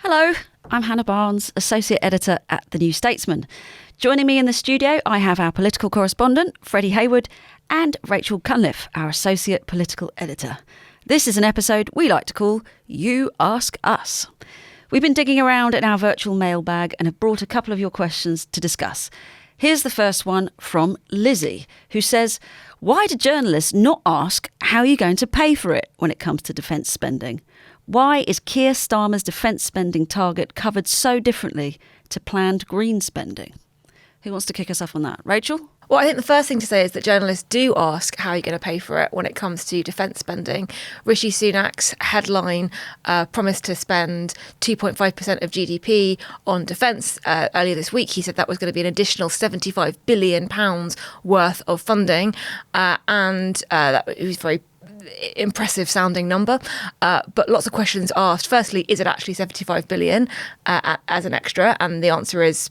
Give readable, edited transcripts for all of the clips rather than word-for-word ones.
Hello, I'm Hannah Barnes, Associate Editor at The New Statesman. Joining me in the studio, I have our political correspondent, Freddie Hayward, and Rachel Cunliffe, our Associate Political Editor. This is an episode we like to call You Ask Us. We've been digging around in our virtual mailbag and have brought a couple of your questions to discuss. Here's the first one from Lizzie, who says, why do journalists not ask how you're going to pay for it when it comes to defence spending? Why is Keir Starmer's defence spending target covered so differently to planned green spending? Who wants to kick us off on that? Rachel? Well, I think the first thing to say is that journalists do ask how you're going to pay for it when it comes to defence spending. Rishi Sunak's headline promised to spend 2.5% of GDP on defence. Earlier this week, he said that was going to be an additional £75 billion worth of funding. And it was very impressive sounding number, but lots of questions asked. Firstly, is it actually 75 billion as an extra? And the answer is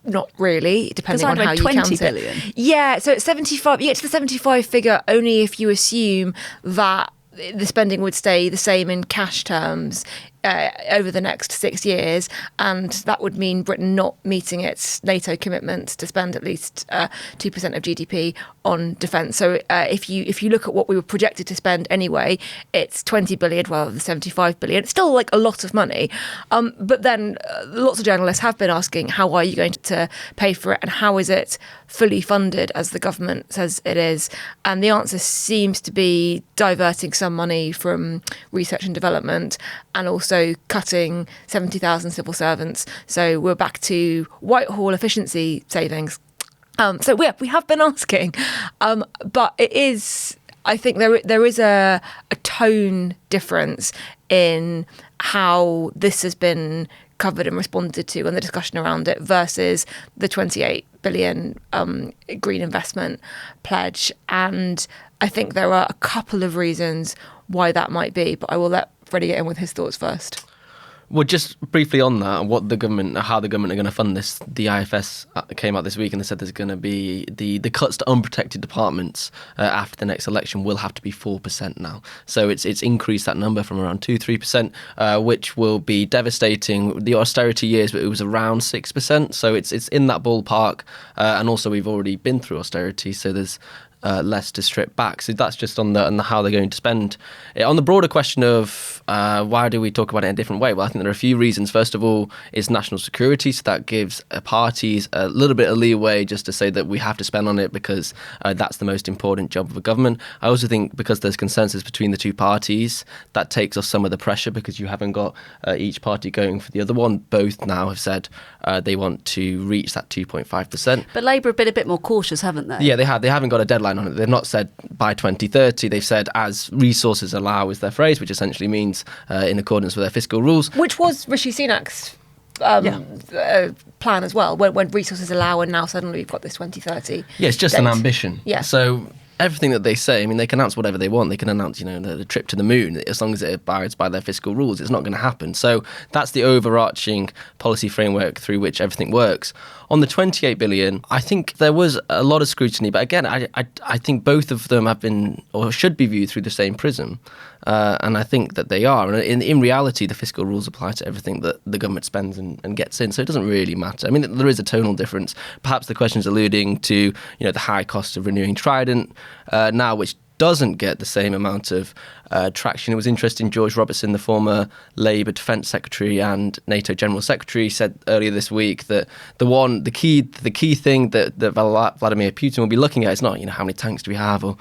not really, depending on how you count it. Billion. Yeah, so it's 75. You get to the 75 figure only if you assume that the spending would stay the same in cash terms over the next 6 years, and that would mean Britain not meeting its NATO commitment to spend at least 2% of GDP on defence. So if you look at what we were projected to spend anyway, it's 20 billion rather than 75 billion. It's still like a lot of money. But then lots of journalists have been asking, how are you going to pay for it, and how is it fully funded as the government says it is? And the answer seems to be diverting some money from research and development, and also cutting 70,000 civil servants. So we're back to Whitehall efficiency savings. So we have been asking, but it is, I think there is a tone difference in how this has been covered and responded to and the discussion around it versus the 28 billion green investment pledge. And I think there are a couple of reasons why that might be, but I will let Freddie get in with his thoughts first. Well, just briefly on that, how the government are going to fund this. The IFS came out this week and they said there's going to be the cuts to unprotected departments after the next election will have to be 4% now. So it's increased that number from around 2-3%, which will be devastating. The austerity years, it was around 6%. So it's in that ballpark. And also we've already been through austerity, so there's less to strip back. So that's just on the how they're going to spend it. On the broader question of why do we talk about it in a different way? Well, I think there are a few reasons. First of all, it's national security, so that gives parties a little bit of leeway just to say that we have to spend on it because that's the most important job of a government. I also think because there's consensus between the two parties, that takes off some of the pressure because you haven't got each party going for the other one. Both now have said they want to reach that 2.5%. But Labour have been a bit more cautious, haven't they? Yeah, they have. They haven't got a deadline on it. They've not said by 2030. They've said as resources allow is their phrase, which essentially means in accordance with their fiscal rules. Which was Rishi Sunak's plan as well, when resources allow, and now suddenly we've got this 2030. Yeah, it's just date. an ambition. Yeah. So everything that they say, I mean, they can announce whatever they want. They can announce, the trip to the moon. As long as it abides by their fiscal rules, it's not going to happen. So that's the overarching policy framework through which everything works. On the 28 billion, I think there was a lot of scrutiny. But again, I think both of them have been or should be viewed through the same prism. And I think that they are. And in reality, the fiscal rules apply to everything that the government spends and gets in. So it doesn't really matter. I mean, there is a tonal difference. Perhaps the question is alluding to, the high cost of renewing Trident now, which doesn't get the same amount of traction. It was interesting, George Robertson, the former Labour Defence Secretary and NATO General Secretary, said earlier this week that the key thing that Vladimir Putin will be looking at is not how many tanks do we have or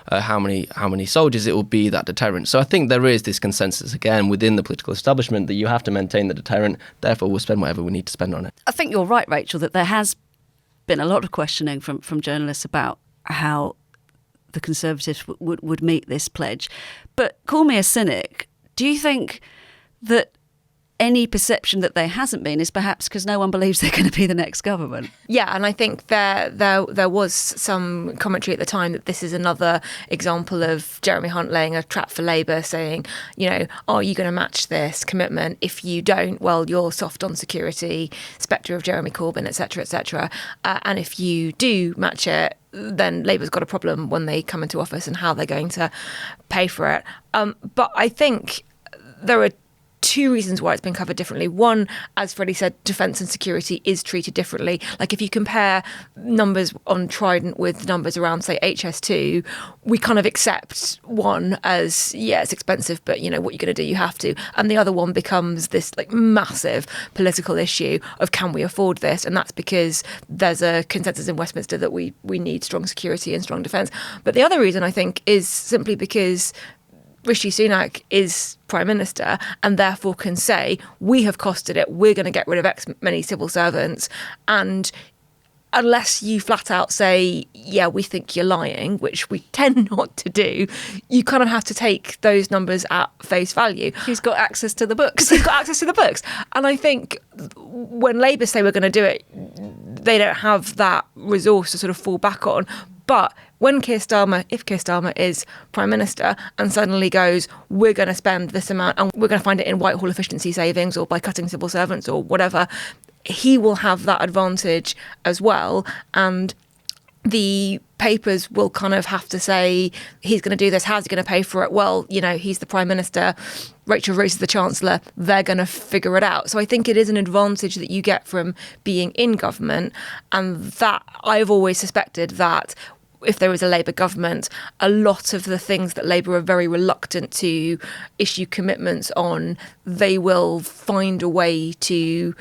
how many soldiers. It will be that deterrent. So I think there is this consensus again within the political establishment that you have to maintain the deterrent. Therefore, we'll spend whatever we need to spend on it. I think you're right, Rachel, that there has been a lot of questioning from journalists about how the Conservatives would meet this pledge. But call me a cynic. Do you think that any perception that there hasn't been is perhaps because no one believes they're going to be the next government? Yeah, and I think there was some commentary at the time that this is another example of Jeremy Hunt laying a trap for Labour, saying, are you going to match this commitment? If you don't, well, you're soft on security, spectre of Jeremy Corbyn, etc., etc. And if you do match it, then Labour's got a problem when they come into office and how they're going to pay for it. But I think there are two reasons why it's been covered differently. One, as Freddie said, defence and security is treated differently. Like if you compare numbers on Trident with numbers around, say, HS2, we kind of accept one as, yeah, it's expensive, but, you know, what you're going to do, you have to. And the other one becomes this like massive political issue of can we afford this? And that's because there's a consensus in Westminster that we need strong security and strong defence. But the other reason, I think, is simply because Rishi Sunak is Prime Minister and therefore can say, we have costed it, we're going to get rid of X many civil servants. And unless you flat out say, yeah, we think you're lying, which we tend not to do, you kind of have to take those numbers at face value. He's got access to the books. He's got access to the books. And I think when Labour say we're going to do it, they don't have that resource to sort of fall back on. But when if Keir Starmer is Prime Minister and suddenly goes, we're going to spend this amount and we're going to find it in Whitehall efficiency savings or by cutting civil servants or whatever, he will have that advantage as well. And the papers will kind of have to say, he's going to do this, how's he going to pay for it? Well, you know, he's the Prime Minister, Rachel Rees is the Chancellor, they're going to figure it out. So I think it is an advantage that you get from being in government. And that I've always suspected that if there is a Labour government, a lot of the things that Labour are very reluctant to issue commitments on, they will find a way to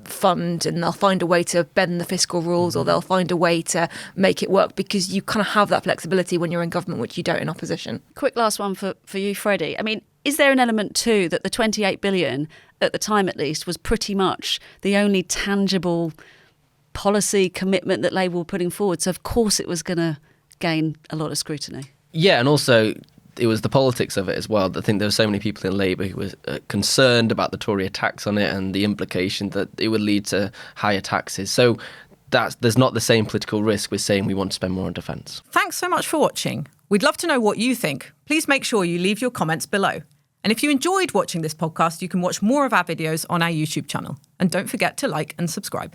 fund and they'll find a way to bend the fiscal rules or they'll find a way to make it work because you kind of have that flexibility when you're in government, which you don't in opposition. Quick last one for you, Freddie. I mean, is there an element too that the 28 billion, at the time at least, was pretty much the only tangible policy commitment that Labour were putting forward? So of course it was going to gain a lot of scrutiny. Yeah, and also it was the politics of it as well. I think there were so many people in Labour who were concerned about the Tory attacks on it and the implication that it would lead to higher taxes. So there's not the same political risk with saying we want to spend more on defence. Thanks so much for watching. We'd love to know what you think. Please make sure you leave your comments below. And if you enjoyed watching this podcast, you can watch more of our videos on our YouTube channel. And don't forget to like and subscribe.